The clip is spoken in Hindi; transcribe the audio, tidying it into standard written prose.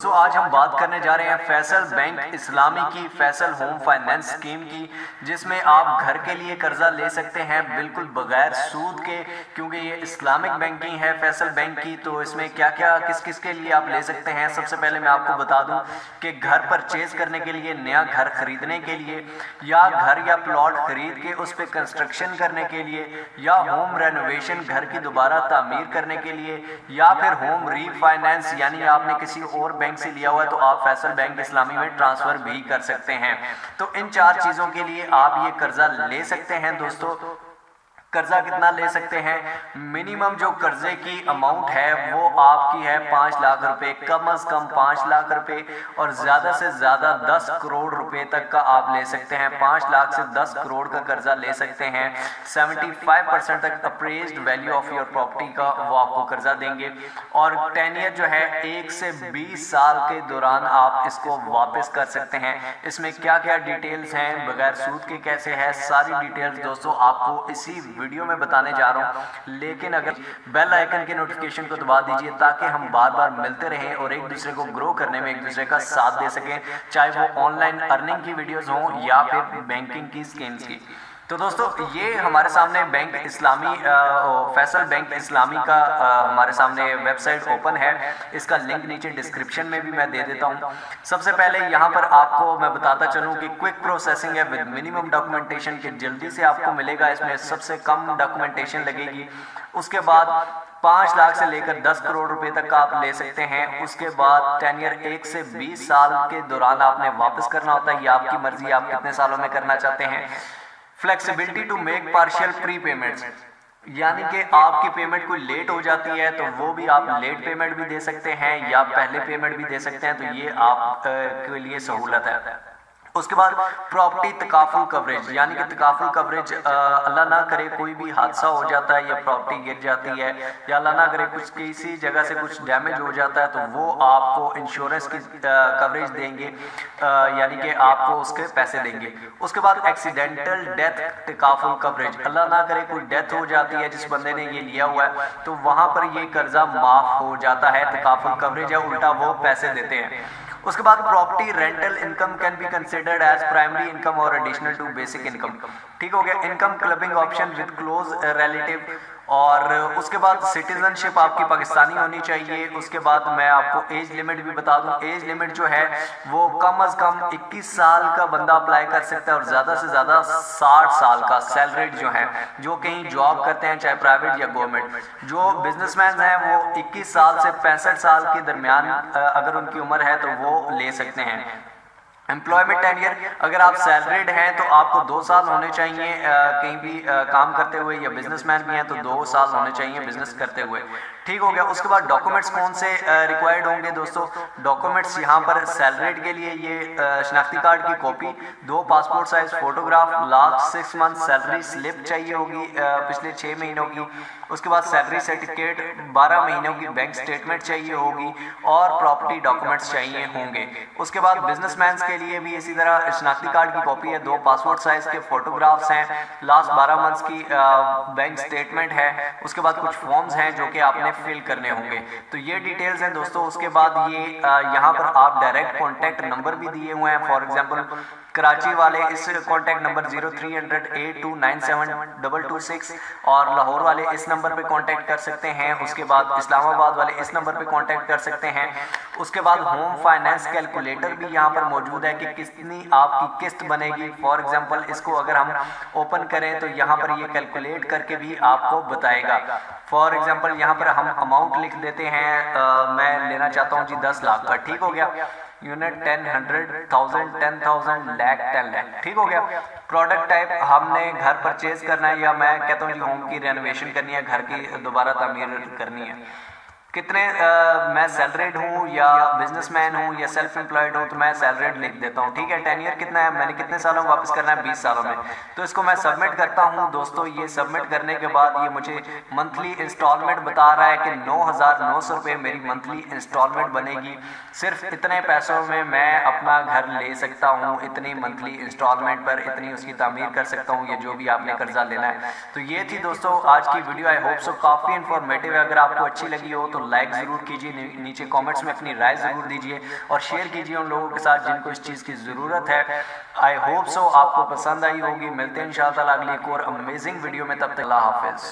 तो आज हम बात करने जा रहे हैं फैसल बैंक इस्लामी की फैसल होम फाइनेंस स्कीम की, जिसमें आप घर के लिए कर्जा ले सकते हैं बिल्कुल बगैर सूद के, क्योंकि ये इस्लामिक बैंकिंग है फैसल बैंक की। तो इसमें क्या क्या किस किस के लिए आप ले सकते हैं, सबसे पहले मैं आपको बता दूं कि घर परचेज करने के लिए, नया घर खरीदने के लिए, या घर या प्लॉट खरीद के उस पर कंस्ट्रक्शन करने के लिए, या होम रेनोवेशन घर की दोबारा तामीर करने के लिए, या फिर होम रीफाइनेंस यानी आपने किसी और बैंक से लिया हुआ है तो आप फैसल बैंक इस्लामी में ट्रांसफर भी कर सकते हैं। तो इन चार चीजों के लिए आप ये कर्जा ले सकते हैं। दोस्तों, कर्जा कितना ले सकते हैं? मिनिमम जो कर्जे की अमाउंट है वो आपकी है 5 लाख रुपए, कम से कम 5 लाख रुपए, और ज्यादा से ज्यादा 10 करोड़ रुपए तक का आप ले सकते हैं। 5 लाख से 10 करोड़ का कर्जा ले सकते हैं। 75% तक appraised value of your property का वो आपको कर्जा देंगे, और टेन्योर जो है 1 से 20 साल के दौरान आप इसको वापस कर सकते हैं। इसमें क्या क्या डिटेल्स हैं, बगैर सूद के कैसे है, सारी डिटेल्स दोस्तों आपको इसी वीडियो में बताने जा रहा हूं। लेकिन अगर बेल आइकन के नोटिफिकेशन को दबा दीजिए ताकि हम बार बार मिलते रहें और एक दूसरे को ग्रो करने में एक दूसरे का साथ दे सकें, चाहे वो ऑनलाइन अर्निंग की वीडियोस हों या फिर बैंकिंग की स्कीम्स की। तो दोस्तों, ये हमारे सामने बैंक इस्लामी फैसल बैंक इस्लामी का हमारे सामने वेबसाइट ओपन है। इसका लिंक नीचे डिस्क्रिप्शन में भी मैं दे देता हूँ। सबसे पहले यहाँ पर आपको मैं बताता चलूँ कि क्विक प्रोसेसिंग है विद मिनिमम डॉक्यूमेंटेशन के, जल्दी से आपको मिलेगा। इसमें सबसे कम डॉक्यूमेंटेशन लगेगी। उसके बाद 5 लाख से लेकर 10 करोड़ रुपए तक का आप ले सकते हैं। उसके बाद टेन्योर 1 से 20 साल के दौरान आपने वापस करना होता है। ये आपकी मर्जी, आप कितने सालों में करना चाहते हैं। Flexibility to make partial prepayments, यानी कि आपकी पेमेंट कोई लेट हो जाती है तो वो भी आप लेट पेमेंट भी दे सकते हैं या पहले पेमेंट भी दे सकते हैं। तो ये आप के लिए सहूलत है। उसके बाद प्रॉपर्टी तकाफुल कवरेज, यानी कि तकाफुल कवरेज, अल्लाह ना करे कोई भी हादसा हो जाता है या प्रॉपर्टी गिर जाती है, या अल्लाह ना करे कुछ किसी जगह से कुछ डैमेज हो जाता है, तो वो आपको इंश्योरेंस की कवरेज देंगे, यानी कि आपको उसके पैसे देंगे। उसके बाद एक्सीडेंटल डेथ तकाफुल कवरेज, अल्लाह ना करे कोई डेथ हो जाती है जिस बंदे ने ये लिया हुआ है, तो वहां पर ये कर्जा माफ हो जाता है। तकाफुल कवरेज है, उल्टा वो पैसे देते हैं। उसके बाद property rental income can be considered as primary income और एडिशनल टू बेसिक इनकम। ठीक हो गया। Income clubbing option with close relative, और उसके बाद सिटीजनशिप आपकी पाकिस्तानी होनी चाहिए। उसके बाद मैं आपको एज लिमिट भी बता दूं। एज लिमिट जो है वो कम से कम 21 साल का बंदा अप्लाई कर सकता है, और ज़्यादा से ज़्यादा 60 साल का सैलरीड जो है, जो कहीं जॉब करते हैं चाहे प्राइवेट या गवर्नमेंट। जो बिजनेसमैन हैं वो 21 साल से 65 साल के दरमियान अगर उनकी उम्र है तो वो ले सकते हैं। एम्प्लॉयमेंट टेन्योर, अगर आप सैलरीड हैं तो आपको 2 साल होने चाहिए कहीं भी काम करते हुए, या बिजनेसमैन भी हैं तो 2 साल होने चाहिए बिजनेस करते हुए। ठीक हो गया। उसके बाद डॉक्यूमेंट्स कौन से रिक्वायर्ड होंगे दोस्तों? डॉक्यूमेंट्स यहाँ पर सैलरीड के लिए ये शनाख्ती कार्ड की copy, 2 passport size photograph, last 6 month salary slip चाहिए होगी पिछले 6 महीनों की। उसके बाद सैलरी सर्टिफिकेट, 12 महीनों की बैंक स्टेटमेंट चाहिए होगी, और प्रॉपर्टी डॉक्यूमेंट्स चाहिए होंगे। उसके बाद बिजनेसमैन के लिए भी इसी तरह शनाख्ती कार्ड की कॉपी है, 2 पासपोर्ट साइज के फोटोग्राफ्स हैं, लास्ट 12 मंथ्स की बैंक स्टेटमेंट है। उसके बाद कुछ फॉर्म्स हैं जो कि आपने फिल करने होंगे। तो ये डिटेल्स हैं दोस्तों। उसके बाद ये यहाँ पर आप डायरेक्ट कॉन्टैक्ट नंबर भी दिए हुए हैं। फॉर एग्जांपल कराची वाले इस कॉन्टैक्ट नंबर 030082972226, और लाहौर वाले इस नंबर पे कांटेक्ट कर सकते हैं। उसके बाद इस्लामाबाद वाले इस नंबर पे कांटेक्ट कर सकते हैं। उसके बाद होम फाइनेंस कैलकुलेटर भी यहाँ पर मौजूद है कि कितनी आपकी किस्त बनेगी। फॉर एग्जांपल इसको अगर हम ओपन करें तो यहाँ पर ये कैलकुलेट करके भी आपको बताएगा। फॉर एग्जांपल यहाँ पर हम अमाउंट लिख देते हैं, मैं लेना चाहता हूँ जी 10 लाख का। ठीक हो गया। यूनिट 10, 100,000, 10,000, लाख, 10 लाख। ठीक हो गया। प्रोडक्ट टाइप हमने घर परचेज करना है, या मैं कहता हूँ जी होम की रेनोवेशन करनी है, घर की दोबारा तामीर करनी है। कितने मैं सैलरीड हूँ या बिजनेसमैन हूँ या सेल्फ एम्प्लॉयड हूँ, तो मैं सैलरीड लिख देता हूँ। ठीक है। टेन्योर कितना है, मैंने कितने सालों में वापस करना है, 20 सालों में। तो इसको मैं सबमिट करता हूँ दोस्तों। ये सबमिट करने के बाद ये मुझे मंथली इंस्टॉलमेंट बता रहा है कि 9,900 रुपये मेरी मंथली इंस्टॉलमेंट बनेगी। सिर्फ इतने पैसों में मैं अपना घर ले सकता हूँ, इतनी मंथली इंस्टॉलमेंट पर इतनी उसकी तामीर कर सकता हूँ, ये जो भी आपने कर्जा लेना है। तो ये थी दोस्तों आज की वीडियो। आई होप सो काफ़ी इन्फॉर्मेटिव है। अगर आपको अच्छी लगी हो तो तो लाइक ज़रूर कीजिए, नीचे कमेंट्स में अपनी राय ज़रूर दीजिए और शेयर कीजिए उन लोगों के साथ जिनको इस चीज़ की ज़रूरत है। आई होप सो आपको पसंद आई होगी। मिलते हैं इंशाअल्लाह अगली एक और अमेजिंग वीडियो में, तब तक अल्लाह हाफिज़।